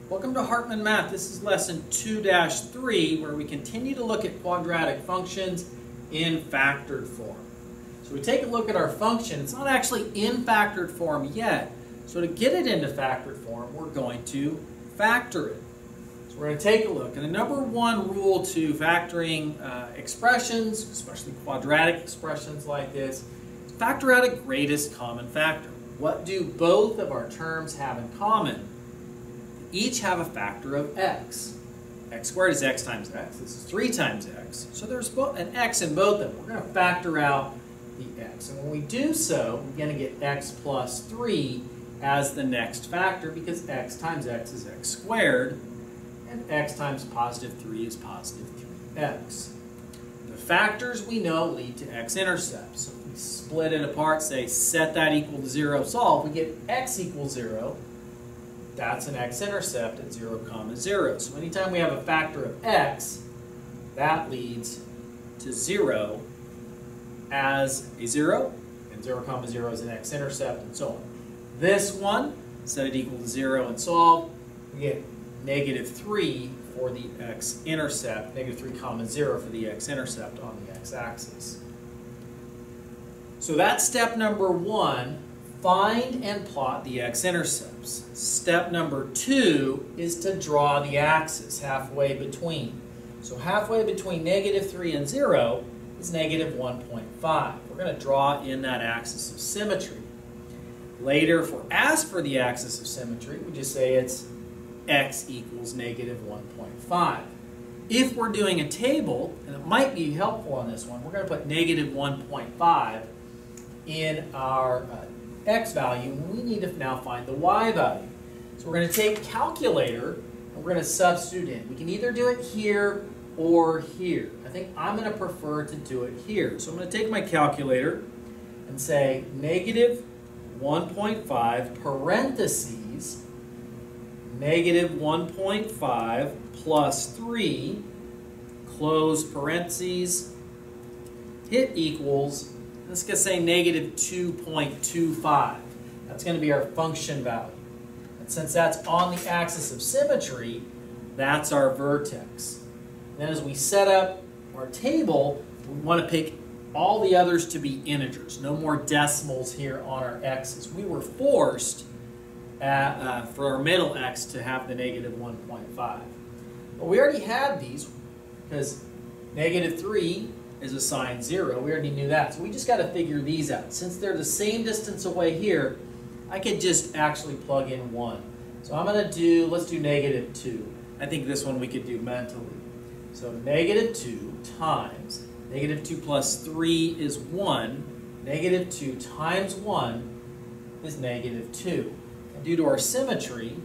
Welcome to Hartman Math. This is lesson 2-3 where we continue to look at quadratic functions in factored form. So we take a look at our function. It's not actually in factored form yet. So to get it into factored form, we're going to factor it. So we're going to take a look. And the number one rule to factoring expressions, especially quadratic expressions like this, is factor out a greatest common factor. What do both of our terms have in common? Each have a factor of x. X squared is x times x. This is 3 times x. So there's an x in both of them. We're going to factor out the x. And when we do so, we're going to get x plus 3 as the next factor because x times x is x squared. And x times positive 3 is positive 3x. The factors we know lead to x-intercepts. So if we split it apart, say set that equal to 0, solve, we get x equals 0. That's an x-intercept at 0, 0. So anytime we have a factor of x, that leads to 0 as a 0, and 0, 0 is an x-intercept, and so on. This one, set it equal to 0 and solve, we get negative 3 for the x-intercept, negative 3, 0 for the x-intercept on the x-axis. So that's step number 1. Find and plot the x-intercepts. Step number 2 is to draw the axis halfway between. So halfway between negative 3 and 0 is negative 1.5. We're going to draw in that axis of symmetry. Later, if we're asked for the axis of symmetry, we just say it's x equals negative 1.5. If we're doing a table, and it might be helpful on this one, we're going to put negative 1.5 in our x value, and we need to now find the y value. So we're going to take calculator, and we're going to substitute in. We can either do it here or here. I think I'm going to prefer to do it here. So I'm going to take my calculator and say negative 1.5 parentheses negative 1.5 plus 3 close parentheses hit equals, let's just say negative 2.25. That's going to be our function value. And since that's on the axis of symmetry, that's our vertex. Then as we set up our table, we want to pick all the others to be integers. No more decimals here on our x's. We were forced for our middle x to have the negative 1.5. But we already had these because negative 3 is assigned 0. We already knew that. So we just got to figure these out. Since they're the same distance away here, I could just actually plug in 1. So I'm going to do, let's do negative 2. I think this one we could do mentally. So negative 2 times, negative 2 plus 3 is 1. Negative 2 times 1 is negative 2. And due to our symmetry,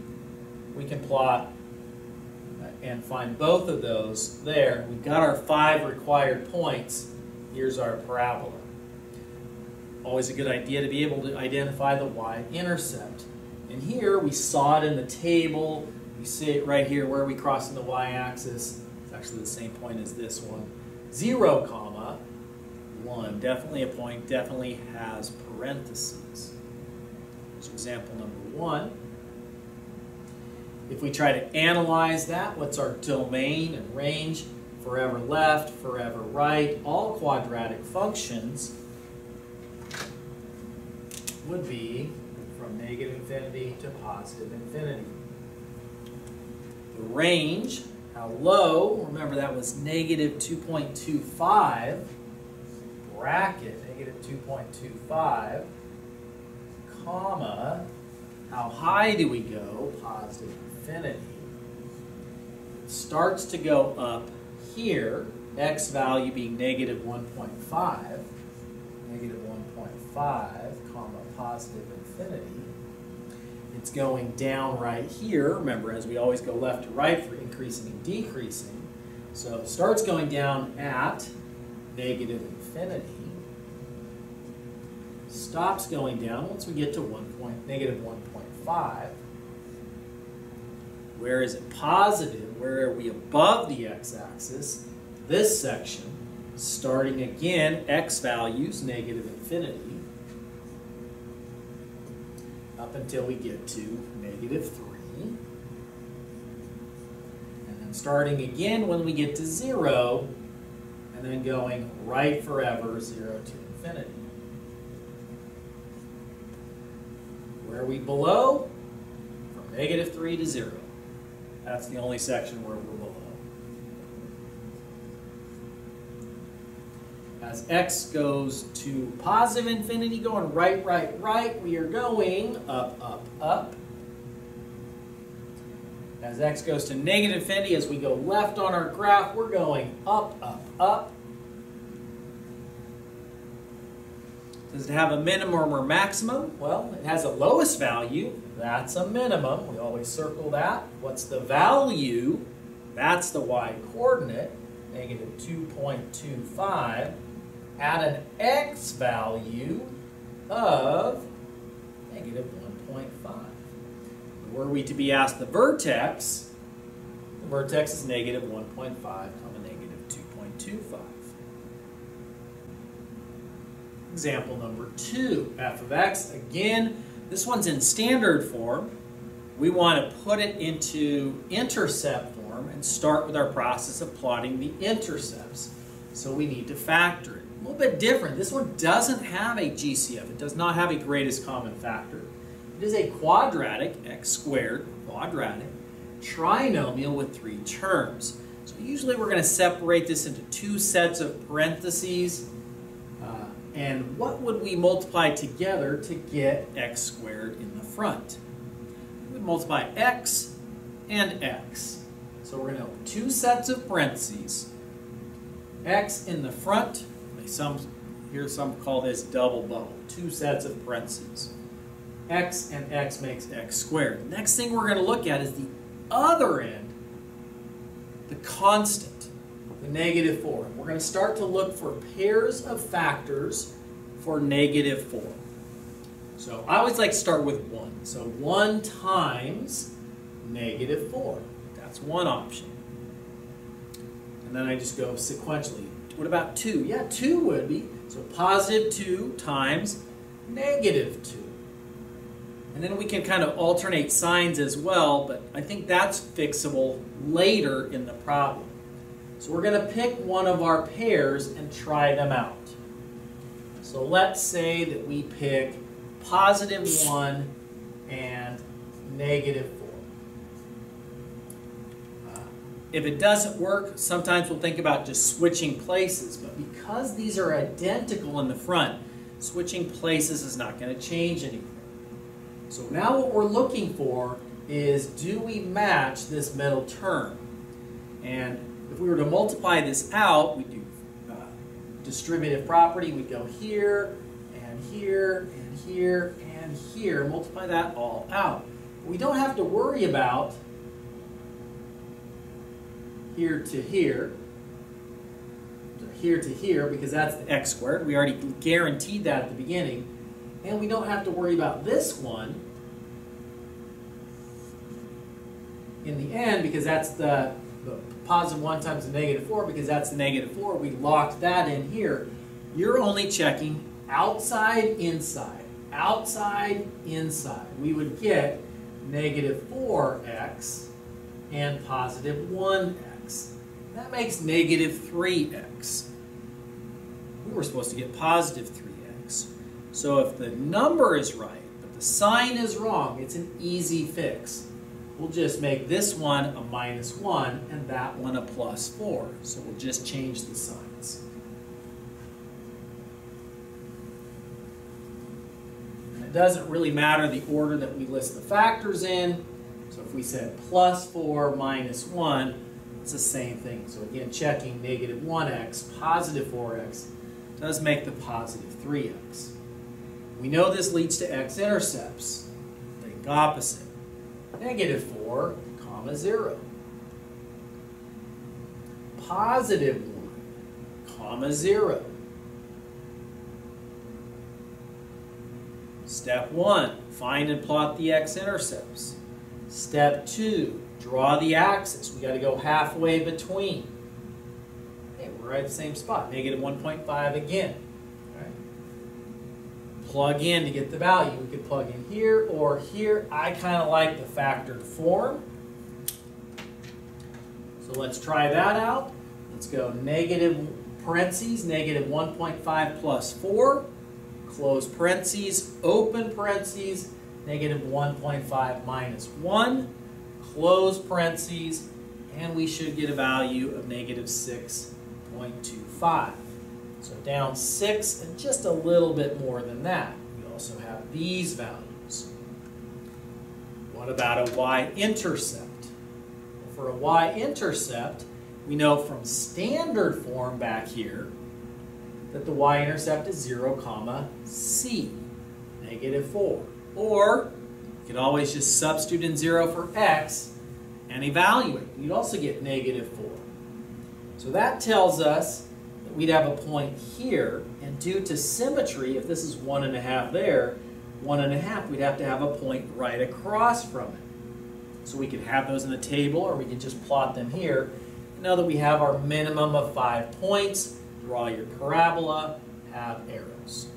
we can plot and find both of those there. We've got our 5 required points. Here's our parabola. Always a good idea to be able to identify the y-intercept. And here we saw it in the table. You see it right here where we cross in the y-axis. It's actually the same point as this one. 0, 1. Definitely a point, definitely has parentheses. So example number 1. If we try to analyze that, what's our domain and range? Forever left, forever right. All quadratic functions would be from negative infinity to positive infinity. The range, how low? Remember that was negative 2.25, bracket, negative 2.25, comma, how high do we go? Positive infinity. It starts to go up here, x value being negative 1.5, negative 1.5, comma, positive infinity. It's going down right here. Remember, as we always go left to right for increasing and decreasing. So it starts going down at negative infinity. Stops going down once we get to negative 1.5. Where is it positive? Where are we above the x-axis? This section, starting again, x values, negative infinity. up until we get to -3. starting again when we get to 0, and then going right forever, 0 to infinity. Where are we below? From -3 to 0. That's the only section where we're below. As x goes to positive infinity, going right, right, right, we are going up, up, up. As x goes to negative infinity, as we go left on our graph, we're going up, up, up. Does it have a minimum or maximum? Well, it has a lowest value. That's a minimum. We always circle that. What's the value? That's the y-coordinate, -2.25, at an x value of -1.5. Were we to be asked the vertex is -1.5, -2.25. Example number 2, f of x. Again, this one's in standard form. We want to put it into intercept form and start with our process of plotting the intercepts. So we need to factor it. A little bit different. This one doesn't have a GCF. It does not have a greatest common factor. It is a quadratic, x squared, quadratic, trinomial with 3 terms. So usually we're going to separate this into 2 sets of parentheses. And what would we multiply together to get x squared in the front? We would multiply x and x. So we're going to have 2 sets of parentheses. X in the front. Some call this double bubble. 2 sets of parentheses. X and x makes x squared. The next thing we're going to look at is the other end, the constant. The -4. We're going to start to look for pairs of factors for -4. So I always like to start with 1. So 1 times -4. That's one option. And then I just go sequentially. What about 2? Yeah, 2 would be. So +2 times -2. And then we can kind of alternate signs as well, but I think that's fixable later in the problem. So we're going to pick one of our pairs and try them out. So let's say that we pick +1 and -4. If it doesn't work, sometimes we'll think about just switching places, but because these are identical in the front, switching places is not going to change anything. So now what we're looking for is, do we match this middle term? And if we were to multiply this out, we do distributive property. We go here, and here, and here, and here. Multiply that all out. We don't have to worry about here to here, here to here, because that's the x squared. We already guaranteed that at the beginning. And we don't have to worry about this one in the end, because that's the +1 times the -4, because that's the -4. We locked that in here. You're only checking outside, inside. Outside, inside. We would get -4x and +1x. That makes -3x. We were supposed to get +3x. So if the number is right, but the sign is wrong, it's an easy fix. We'll just make this one a -1 and that one a +4. So we'll just change the signs. And it doesn't really matter the order that we list the factors in. So if we said +4 -1, it's the same thing. So again, checking -1x, +4x does make the +3x. We know this leads to x-intercepts. Think opposite. -4, (0). +1, (0). Step 1, find and plot the x-intercepts. Step 2, draw the axis. We got to go halfway between. Okay, we're right at the same spot. -1.5 again. Plug in to get the value. We could plug in here or here. I kind of like the factored form. So let's try that out. Let's go negative parentheses, negative 1.5 plus 4, close parentheses, open parentheses, negative 1.5 minus 1, close parentheses, and we should get a value of negative 6.25. So down 6 and just a little bit more than that. We also have these values. What about a y-intercept? For a y-intercept, we know from standard form back here that the y-intercept is 0, c, negative 4. Or you could always just substitute in 0 for x and evaluate. You'd also get negative 4. So that tells us that we'd have a point here, and due to symmetry, if this is 1.5 there, 1.5, we'd have to have a point right across from it. So we could have those in the table, or we could just plot them here. Now that we have our minimum of 5 points, draw your parabola, have arrows.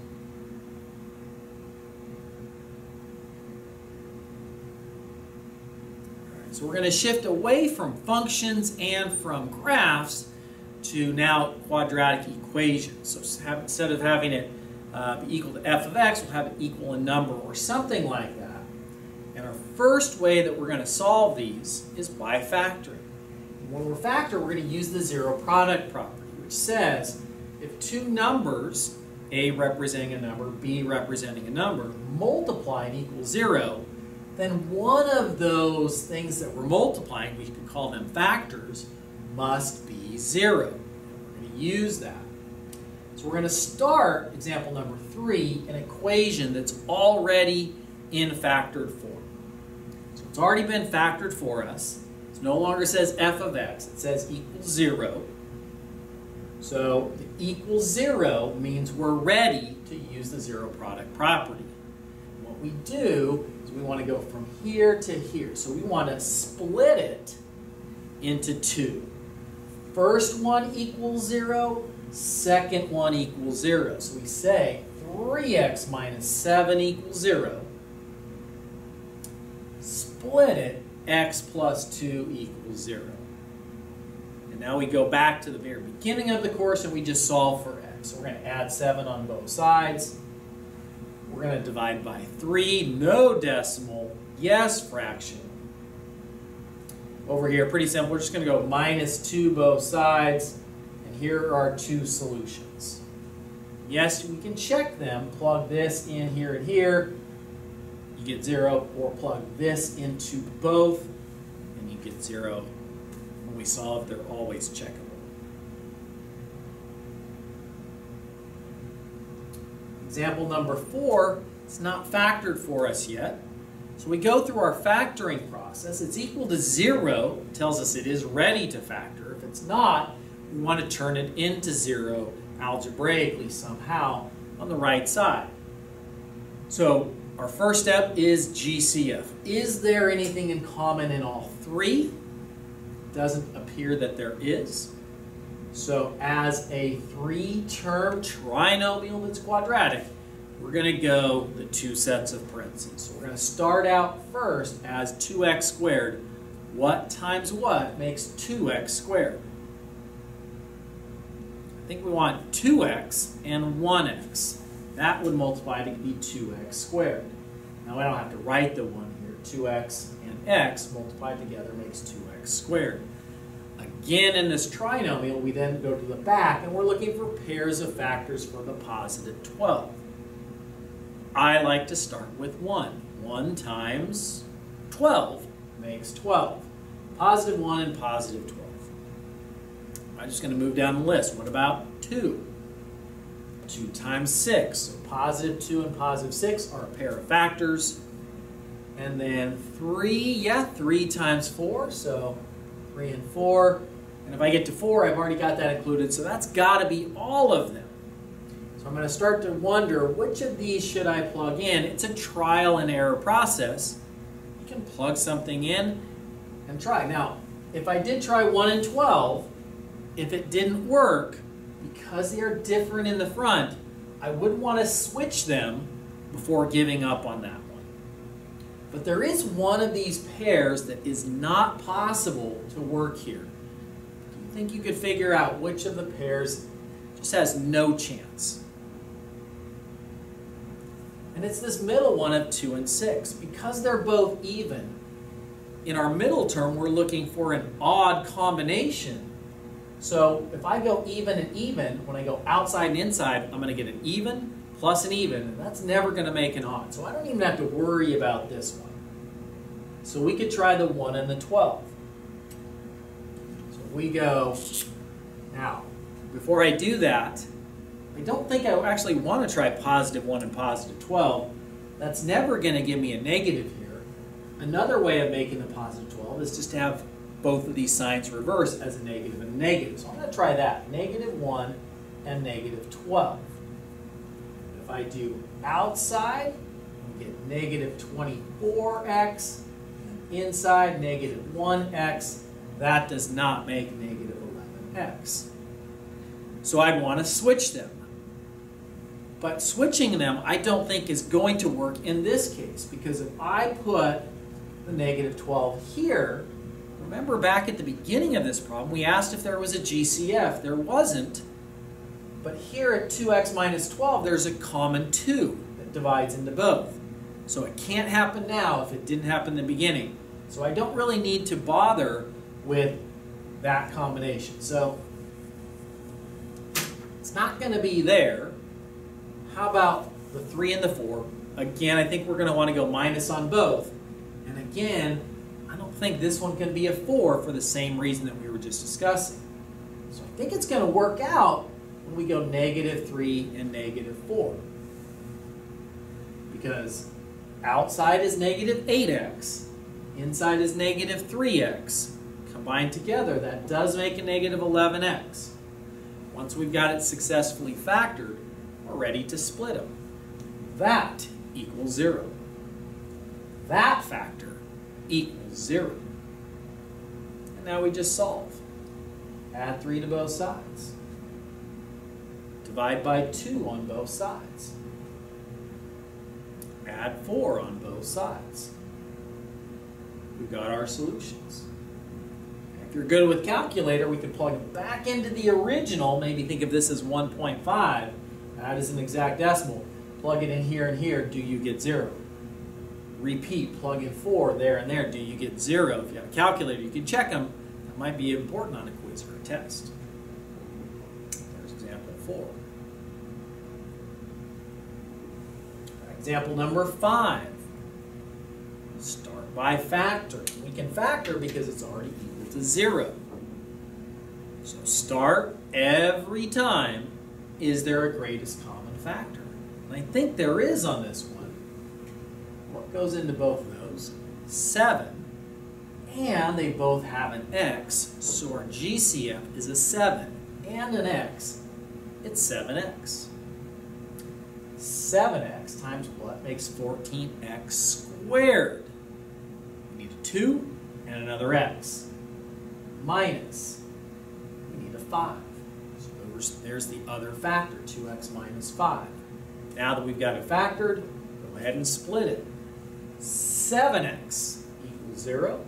All right, so we're going to shift away from functions and from graphs to now quadratic equations. So instead of having it be equal to f of x, we'll have it equal a number or something like that. And our first way that we're going to solve these is by factoring. When we're factoring, we're going to use the zero product property, which says if two numbers, A representing a number, B representing a number, multiply and equal 0, then one of those things that we're multiplying, we could call them factors, must be 0. We're going to use that. So we're going to start, example number 3, an equation that's already in factored form. So it's already been factored for us. It no longer says f of x, it says equals 0. So the equals 0 means we're ready to use the zero product property. And what we do is we want to go from here to here. So we want to split it into 2. First one equals 0, second one equals 0. So we say 3x minus 7 equals 0. Split it, x plus 2 equals 0. And now we go back to the very beginning of the course and we just solve for x. So we're going to add 7 on both sides. We're going to divide by 3, no decimal, yes fraction. Over here, pretty simple, we're just going to go minus 2 both sides, and here are our two solutions. Yes, we can check them, plug this in here and here, you get 0, or plug this into both, and you get 0. When we solve, they're always checkable. Example number 4, it's not factored for us yet. So we go through our factoring process. It's equal to 0, tells us it is ready to factor. If it's not, we want to turn it into 0 algebraically somehow on the right side. So our first step is GCF. Is there anything in common in all three? It doesn't appear that there is. So as a 3-term trinomial that's quadratic, we're going to go the 2 sets of parentheses. So we're going to start out first as 2x squared. What times what makes 2x squared? I think we want 2x and 1x. That would multiply to be 2x squared. Now I don't have to write the 1 here. 2x and x multiplied together makes 2x squared. Again, in this trinomial, we then go to the back and we're looking for pairs of factors for the positive 12. I like to start with 1. 1 times 12 makes 12. Positive 1 and positive 12. I'm just going to move down the list. What about 2? 2 times 6. So positive 2 and positive 6 are a pair of factors. And then 3, 3 times 4. So 3 and 4. And if I get to 4, I've already got that included. So that's got to be all of them. So I'm going to start to wonder, which of these should I plug in? It's a trial and error process. You can plug something in and try. Now, if I did try 1 and 12, if it didn't work, because they are different in the front, I would want to switch them before giving up on that one. But there is one of these pairs that is not possible to work here. think you could figure out which of the pairs just has no chance. And it's this middle one of 2 and 6. Because they're both even, in our middle term, we're looking for an odd combination. So if I go even and even, when I go outside and inside, I'm going to get an even plus an even, and that's never going to make an odd. So I don't even have to worry about this one. So we could try the 1 and the 12. So we go, now, before I do that, I don't think I actually want to try positive 1 and positive 12. That's never going to give me a negative here. Another way of making the positive 12 is just to have both of these signs reverse as a negative and a negative. So I'm going to try that, negative 1 and negative 12. If I do outside, I get negative 24x, and inside negative 1x. That does not make negative 11x. So I'd want to switch them. But switching them, I don't think is going to work in this case, because if I put the negative 12 here, remember back at the beginning of this problem, we asked if there was a GCF. There wasn't. But here at 2x minus 12, there's a common 2 that divides into both. So it can't happen now if it didn't happen in the beginning. So I don't really need to bother with that combination. So it's not going to be there. How about the 3 and the 4? Again, I think we're going to want to go minus on both. And again, I don't think this one can be a 4 for the same reason that we were just discussing. So I think it's going to work out when we go negative 3 and negative 4. Because outside is negative 8x, inside is negative 3x. Combined together, that does make a negative 11x. Once we've got it successfully factored, we're ready to split them. That equals 0. That factor equals 0. And now we just solve. Add 3 to both sides. Divide by 2 on both sides. Add 4 on both sides. We've got our solutions. If you're good with calculator, we can plug it back into the original. Maybe think of this as 1.5. That is an exact decimal. Plug it in here and here. Do you get 0? Repeat. Plug in 4 there and there. Do you get 0? If you have a calculator, you can check them. That might be important on a quiz or a test. There's example 4. Example number 5. Start by factoring. We can factor because it's already equal to 0. So start every time. Is there a greatest common factor? And I think there is on this one. What goes into both of those? 7. And they both have an x, so our GCF is a 7 and an x. It's 7x. 7x times what makes 14x squared? We need a 2 and another x. Minus, we need a 5. So there's the other factor, 2x minus 5. Now that we've got it factored, go ahead and split it. 7x equals 0.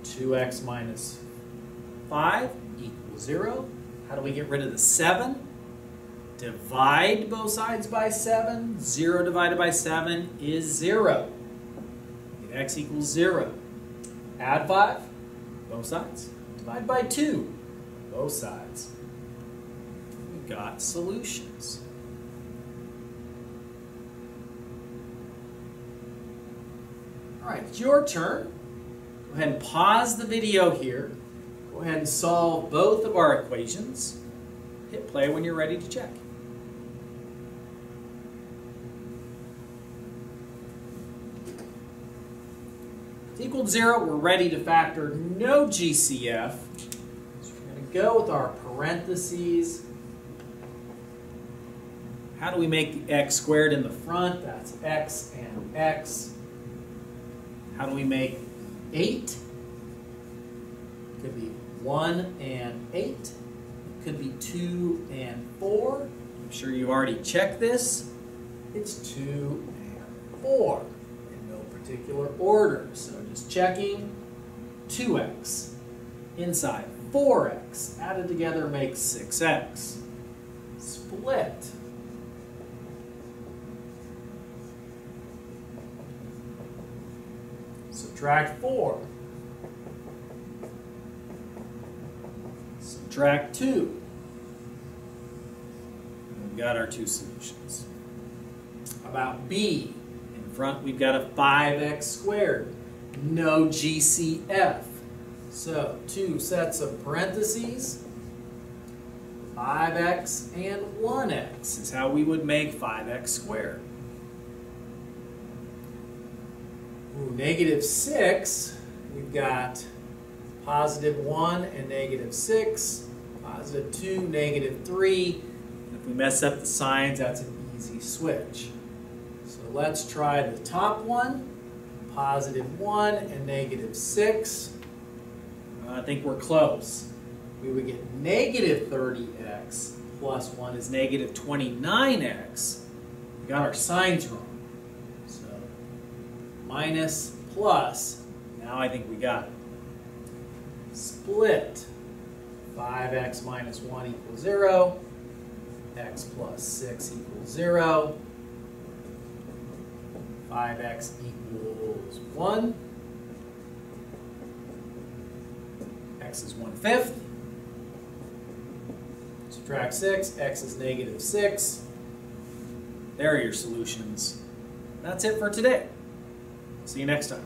2x minus 5 equals 0. How do we get rid of the 7? Divide both sides by 7. 0 divided by 7 is 0. X equals 0. Add 5, both sides. Divide by 2, both sides. We've got solutions. All right, it's your turn. Go ahead and pause the video here. Go ahead and solve both of our equations. Hit play when you're ready to check. It's equal to 0. We're ready to factor no GCF. So we're going to go with our parentheses. How do we make the x squared in the front? That's x and x. How do we make 8? Could be 1 and 8. It could be 2 and 4. I'm sure you already checked this. It's 2 and 4 in no particular order. So just checking 2x inside 4x. Added together makes 6x. Split. Subtract 4. Subtract 2. We've got our two solutions. About b, in front we've got a 5x squared. No GCF. So, two sets of parentheses. 5x and 1x is how we would make 5x squared. Ooh, negative 6, we've got positive 1 and negative 6, positive 2, negative 3. If we mess up the signs, that's an easy switch. So let's try the top one, positive 1 and negative 6. I think we're close. We would get negative 30x plus 1 is negative 29x. We got our signs wrong. So minus, plus, now I think we got it. Split. 5x minus 1 equals 0. X plus 6 equals 0. 5x equals 1. X is 1/5. Subtract 6, x is negative 6. There are your solutions. That's it for today. See you next time.